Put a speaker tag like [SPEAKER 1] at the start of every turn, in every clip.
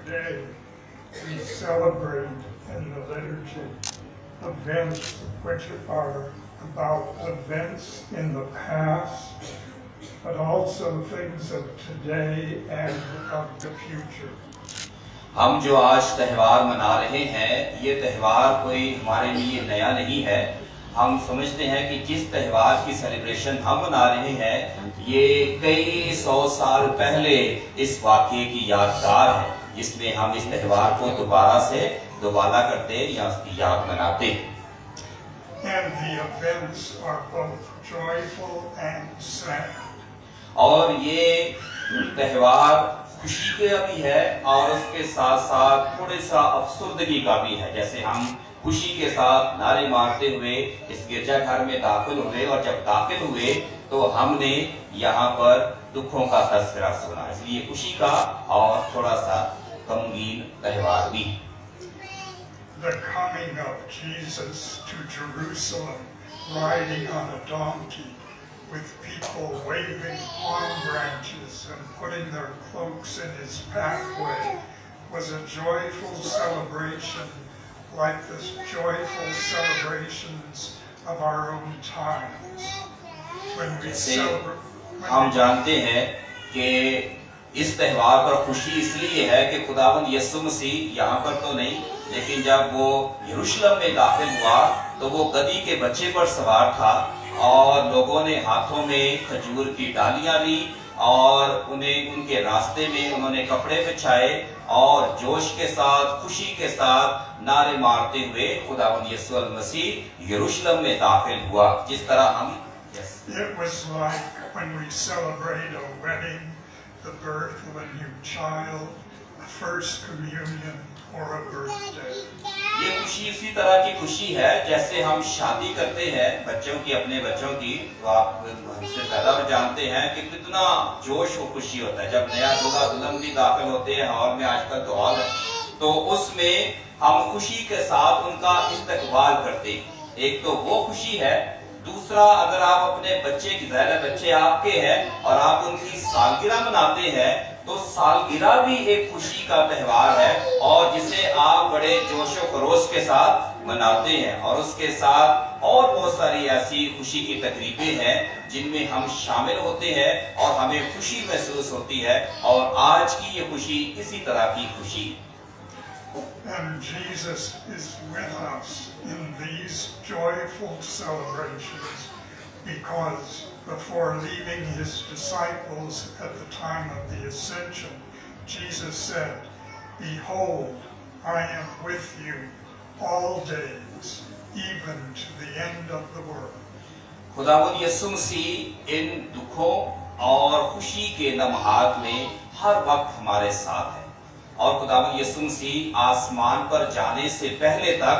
[SPEAKER 1] today we celebrate in the liturgy events which are about events in the past, but also things of today and of the future.
[SPEAKER 2] हम जो आज त्यौहार मना रहे हैं, ये त्यौहार कोई हमारे लिए नया नहीं है। हम समझते हैं कि जिस त्यौहार की सेलिब्रेशन हम मना रहे हैं, ये कई 100 साल पहले इस वाक़ये की यादगार है, जिसमें हम इस त्यौहार को दोबारा करते या उसकी याद मनाते।
[SPEAKER 1] And the events are both joyful and sad.
[SPEAKER 2] और ये त्यौहार खुशी का भी है और उसके साथ साथ थोड़े सा अफसुर्दगी का भी है। जैसे हम खुशी के साथ नारे मारते हुए इस गिरजाघर में दाखिल हुए और जब दाखिल हुए तो हमने यहाँ पर दुखों का तस्करा सुना, इसलिए खुशी का और थोड़ा सा गमगीन त्यौहार भी।
[SPEAKER 1] The coming of Jesus to Jerusalem riding on a donkey with people waving palm branches and putting their cloaks in his pathway was a joyful celebration like the joyful celebrations of our own times. When we celebrate,
[SPEAKER 2] हम जानते हैं कि इस त्यौहार पर खुशी इसलिए है कि खुदावंद यीशु मसीह यहाँ पर तो नहीं, लेकिन जब वो यरूशलेम में दाखिल हुआ तो वो गधी के बच्चे पर सवार था और लोगों ने हाथों में खजूर की डालियां ली और उन्हें उनके रास्ते में उन्होंने कपड़े बिछाए और जोश के साथ, खुशी के साथ नारे मारते हुए खुदावंद यीशु मसीह यरूशलेम में दाखिल हुआ। जिस तरह हम
[SPEAKER 1] It was like when we celebrate a wedding, the birth of a new child, a first communion, or a birthday.
[SPEAKER 2] ये खुशी इसी तरह की खुशी है जैसे हम शादी करते हैं बच्चों की, अपने बच्चों की। तो आप हमसे ज्यादा जानते हैं कि कितना जोश और खुशी होता है जब नया दूल्हा दुल्हन भी दाखिल होते हैं हॉल में। आजकल तो हॉल है, तो उसमें हम खुशी के साथ उनका इस्तकबाल करते हैं। एक तो वो खुशी है, दूसरा अगर आप अपने बच्चे की, ज़ाहिर बच्चे आपके हैं और आप उनकी सालगिरह मनाते हैं तो सालगिरह भी एक खुशी का त्यौहार है और जिसे आप बड़े जोशो खरोश के साथ मनाते हैं। और उसके साथ और बहुत सारी ऐसी खुशी की तकरीबें हैं जिनमें हम शामिल होते हैं और हमें खुशी महसूस होती है, और आज की ये खुशी इसी तरह की खुशी।
[SPEAKER 1] And Jesus is with us in these joyful celebrations because before leaving his disciples at the time of the ascension, Jesus said, "Behold, I am with you all days, even to the end of the world."
[SPEAKER 2] खुदावंद यीशु मसीह इन दुखों और खुशी के लम्हात में हर वक्त हमारे साथ है, और खुदावंद यीशु मसीह आसमान पर जाने से पहले तक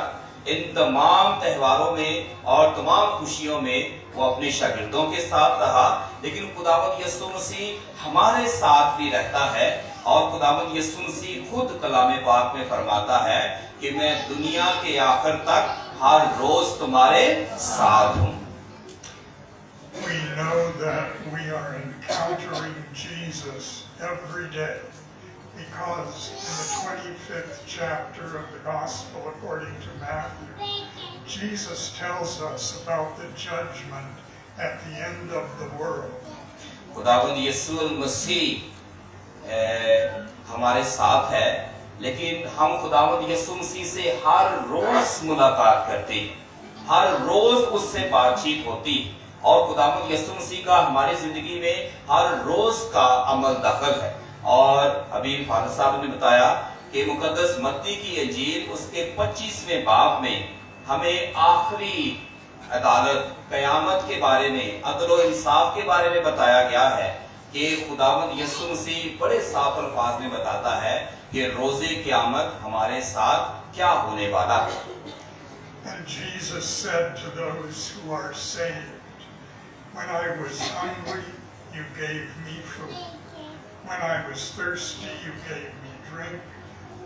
[SPEAKER 2] इन तमाम त्यौहारों में और तमाम खुशियों में वो अपने शागिर्दों के साथ रहा। लेकिन खुदावंद यीशु मसीह हमारे साथ भी रहता है, और खुदावंद यीशु मसीह खुद कलाम पाक में फरमाता है कि मैं दुनिया के आखिर तक हर रोज तुम्हारे साथ हूँ।
[SPEAKER 1] We know that we are encountering Jesus every day because in the 25th chapter of the Gospel according to Matthew, Jesus tells us about the judgment at the end of the world.
[SPEAKER 2] खुदावंद यीशु मसीह हमारे साथ है, लेकिन हम खुदावंद यीशु मसीह से हर रोज मुलाकात करते, हर रोज उससे बातचीत होती, और खुदावंद यीशु मसीह का हमारी जिंदगी में हर रोज का अमल दखल है। और अभी फादर साहब ने बताया कि मुकद्दस मत्ती की इंजील उसके 25वें बाब में हमें आखिरी अदालत कयामत के बारे में, अदल और इंसाफ के बारे में बताया गया है कि खुदावंद यीशु मसीह बड़े साफ अल्फाज में बताता है कि रोजे क़यामत हमारे साथ क्या होने वाला है।
[SPEAKER 1] And Jesus said to those who are saved, "When I was hungry, you gave me food. When I was thirsty, you gave me drink.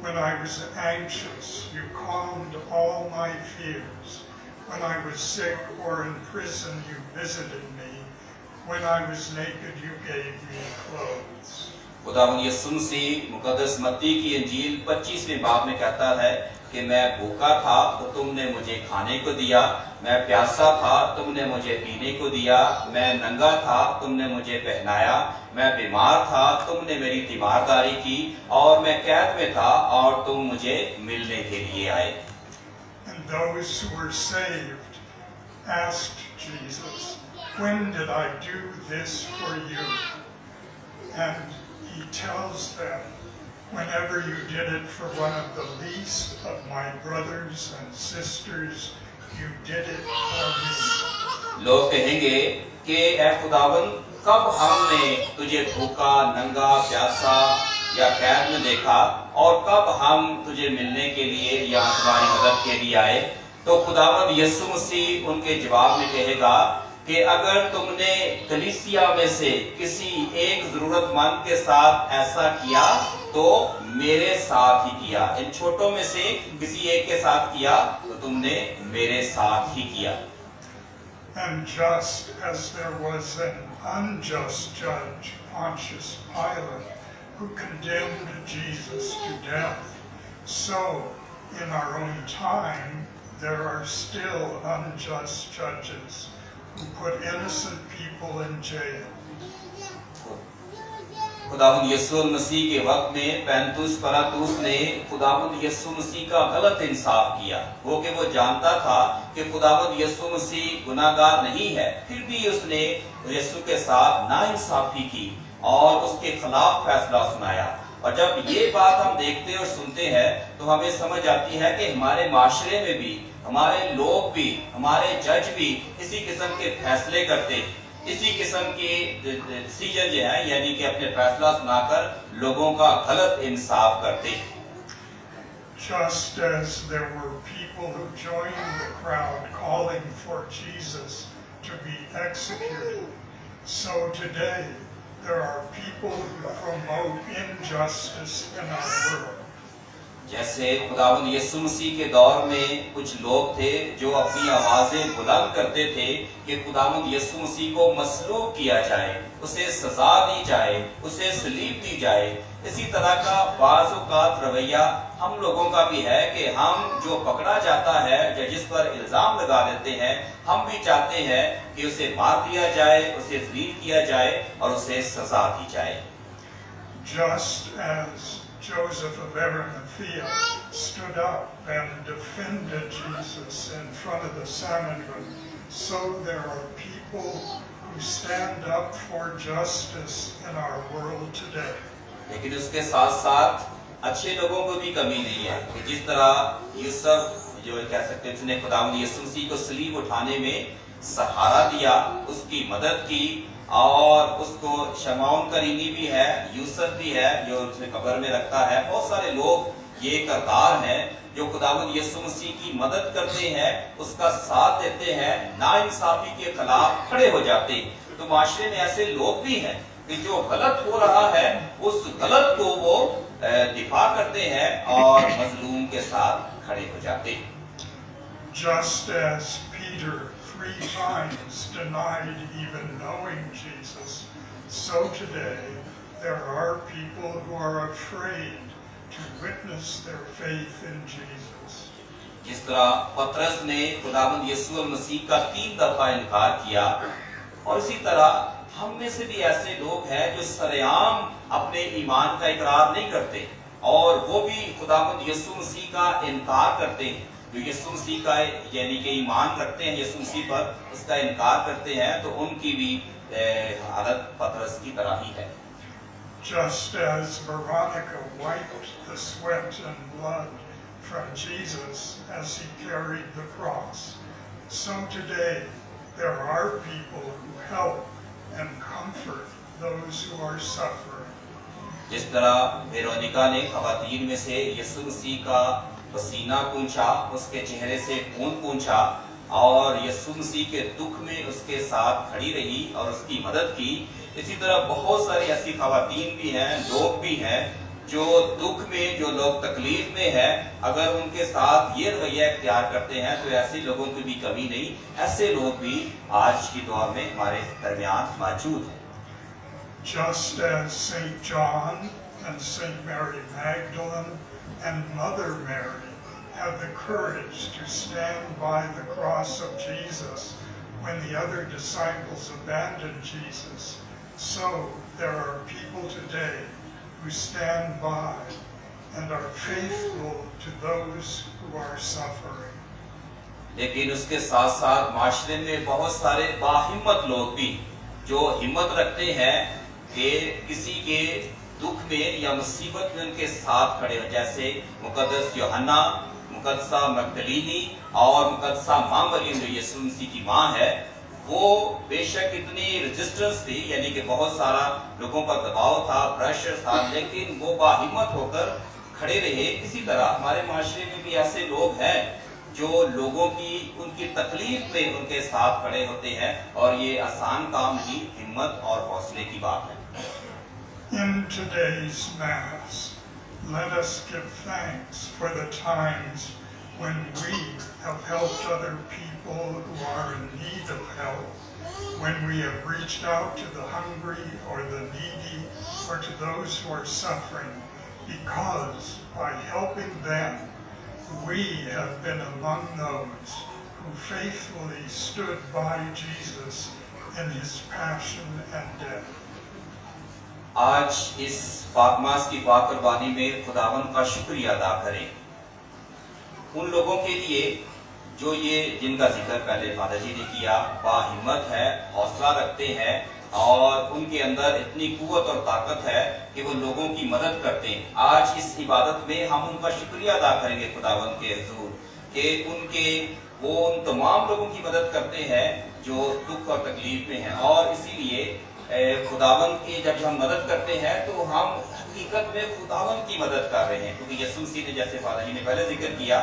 [SPEAKER 1] When I was anxious, you calmed all my fears. When I was sick or in prison, you visited me. When I was naked, you gave me clothes."
[SPEAKER 2] खुदावंद यीशु मसीह मुकद्दस मत्ती की इंजील 25वें बाब में कहता है कि मैं भूखा था तो तुमने मुझे खाने को दिया, मैं प्यासा था तुमने मुझे पीने को दिया, मैं नंगा था तुमने मुझे पहनाया, मैं बीमार था तुमने मेरी तीमारदारी की, और मैं कैद में था और तुम मुझे मिलने के लिए आए।
[SPEAKER 1] And those who were saved asked Jesus, "When did I do this for you?" And he tells them, "Whenever you did it for one of the least of my brothers and sisters, you did it for me."
[SPEAKER 2] लोग कहेंगे कि ऐ खुदावन, कब हमने तुझे भूखा, नंगा, प्यासा या कैद में देखा, और कब हम तुझे मिलने के लिए या तुम्हारी मदद के लिए आए? तो खुदावन यीशु मसीह उनके जवाब में कहेगा कि अगर तुमने कलीसिया में से किसी एक जरूरतमंद के साथ ऐसा किया तो मेरे साथ ही किया। इन छोटों में से किसी एक के साथ किया तो तुमने मेरे साथ ही किया।
[SPEAKER 1] And just as there was an unjust judge, Pontius Pilate, who condemned Jesus to death, so in our own time there are still unjust judges who put innocent people in jail.
[SPEAKER 2] खुदावंद यीशु मसीह के वक्त में पैंतुस पिलातुस ने खुदावंद यीशु मसीह का गलत इंसाफ किया। वो जानता था कि खुदावंद यीशु मसीह गुनाहगार नहीं है, फिर भी उसने यीशु के साथ नाइंसाफी की और उसके खिलाफ फैसला सुनाया। और जब ये बात हम देखते और सुनते हैं तो हमें समझ आती है कि हमारे माशरे में भी हमारे लोग भी, हमारे जज भी इसी किस्म के फैसले करते, इसी किस्म के डिसीजन जो है, यानी कि अपने फैसला सुनाकर लोगों का गलत इंसाफ करते।
[SPEAKER 1] Just as there were people who joined the crowd calling for Jesus to be executed, so today there are people who promote injustice in our world.
[SPEAKER 2] जैसे खुदावंद यीशु मसीह के दौर में कुछ लोग थे जो अपनी आवाजें बुलंद करते थे कि खुदावंद यीशु मसीह को मसलूब किया जाए, उसे सजा दी जाए, उसे सलीब दी जाए। इसी तरह का बाज़ औक़ात रवैया हम लोगों का भी है कि हम जो पकड़ा जाता है या जिस पर इल्जाम लगा देते हैं, हम भी चाहते हैं कि उसे मार दिया जाए, उसे ज़लील किया जाए और उसे सजा दी जाए।
[SPEAKER 1] Just as Joseph of Arimathea stood up and defended Jesus in front of the Sanhedrin, so there are people who stand up for justice in our world today.
[SPEAKER 2] लेकिन उसके साथ साथ अच्छे लोगों को भी कमी नहीं है कि जिस तरह यूसुफ जो कह सकते हैं उसने खुदावंद यीशु मसीह को सलीब उठाने में सहारा दिया, उसकी मदद की, और उसको शमाउन करीनी भी है, यूसुफ भी है जो उसने कब्र में रखा है। बहुत सारे लोग ये करदार हैं जो खुदावंद यीशु मसीह की मदद करते हैं, उसका साथ देते हैं, नाइंसाफी के खिलाफ खड़े हो जाते हैं। तो माशरे में ऐसे लोग भी हैं कि जो गलत हो रहा है उस गलत को वो दिफा करते हैं और मजलूम के साथ खड़े हो जाते हैं।
[SPEAKER 1] Just as Peter 3 times denied even knowing Jesus, so today there are people who are afraid to witness their faith in Jesus.
[SPEAKER 2] जिस तरह पतरस ने खुदावंद यीशु मसीह का 3 दफा इनकार किया, और इसी तरह हम में से भी ऐसे लोग हैं जो सरेआम अपने ईमान का इकरार नहीं करते और वो भी खुदावंद यीशु मसीह का इनकार करते हैं। जो यीशु मसीह का यानी कि ईमान रखते हैं यीशु मसीह पर, उसका इनकार करते हैं, तो उनकी भी हालत पतरस की तरह ही है।
[SPEAKER 1] Just as Veronica wiped the sweat and blood from Jesus as he carried the cross, so today there are people who help and comfort those who are suffering.
[SPEAKER 2] जिस तरह वेरोनिका ने खवातीन में से यीशु मसीह का पसीना पूंछा, उसके चेहरे से खून पूंछा और यीशु मसीह के दुख में उसके साथ खड़ी रही और उसकी मदद की, इसी तरह बहुत सारी ऐसी खवातीन भी हैं, लोग भी हैं जो दुख में, जो लोग तकलीफ में है, अगर उनके साथ ये रवैया इख्तियार करते हैं तो ऐसे लोगों की भी कमी नहीं। ऐसे लोग भी आज की दौर में हमारे दरमियान मौजूद हैं।
[SPEAKER 1] just as St. John and St. Mary Magdalene and Mother Mary had the courage to stand by the cross of Jesus when the other disciples abandoned Jesus, so there are people today who stand by and are faithful to those who are suffering.
[SPEAKER 2] लेकिन उसके साथ साथ माशरे में बहुत सारे बाहिम्मत लोग भी जो हिम्मत रखते हैं कि किसी के दुख में या मुसीबत में उनके साथ खड़े हो, जैसे मुकद्दस यूहन्ना, मुकद्दसा मगदलीनी और मुकद्दसा मां मरियम जो यीशु मसीह की मां है। वो बेशक इतनी रेजिस्टेंस थी, यानी कि बहुत सारा लोगों पर दबाव था, प्रेशर था, लेकिन वो बाहिम्मत होकर खड़े रहे। इसी तरह हमारे माशरे में भी ऐसे लोग हैं जो लोगों की उनकी तकलीफ में उनके साथ खड़े होते हैं, और ये आसान काम नहीं, हिम्मत और हौसले की बात है।
[SPEAKER 1] In today's Mass, let us give thanks for the times when we have helped other people who are in need of help, when we have reached out to the hungry or the needy or to those who are suffering, because by helping them, we have been among those who faithfully stood by Jesus in his passion and death.
[SPEAKER 2] आज इस पाकमास की पाक कुर्बानी में खुदावंद का शुक्रिया अदा करें उन लोगों के लिए जो ये जिनका जिक्र पहले फादर जी ने किया, बाहिम्मत है, हौसला रखते हैं और उनके अंदर इतनी कुव्वत और ताकत है कि वो लोगों की मदद करते हैं। आज इस इबादत में हम उनका शुक्रिया अदा करेंगे खुदावंद के हुजूर कि वो उन तमाम लोगों की मदद करते हैं जो दुख और तकलीफ में हैं, और इसीलिए खुदावंद की जब हम मदद करते हैं तो हम हकीकत में खुदावंद की मदद कर रहे हैं, क्योंकि यीशु मसीह ने, जैसे फादर जी ने पहले जिक्र किया,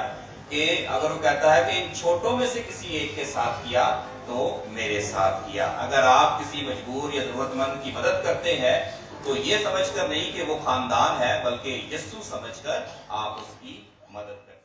[SPEAKER 2] कि अगर वो कहता है कि इन छोटों में से किसी एक के साथ किया तो मेरे साथ किया। अगर आप किसी मजबूर या जरूरतमंद की मदद करते हैं तो ये समझकर नहीं कि वो खानदान है, बल्कि यीशु समझकर आप उसकी मदद करें।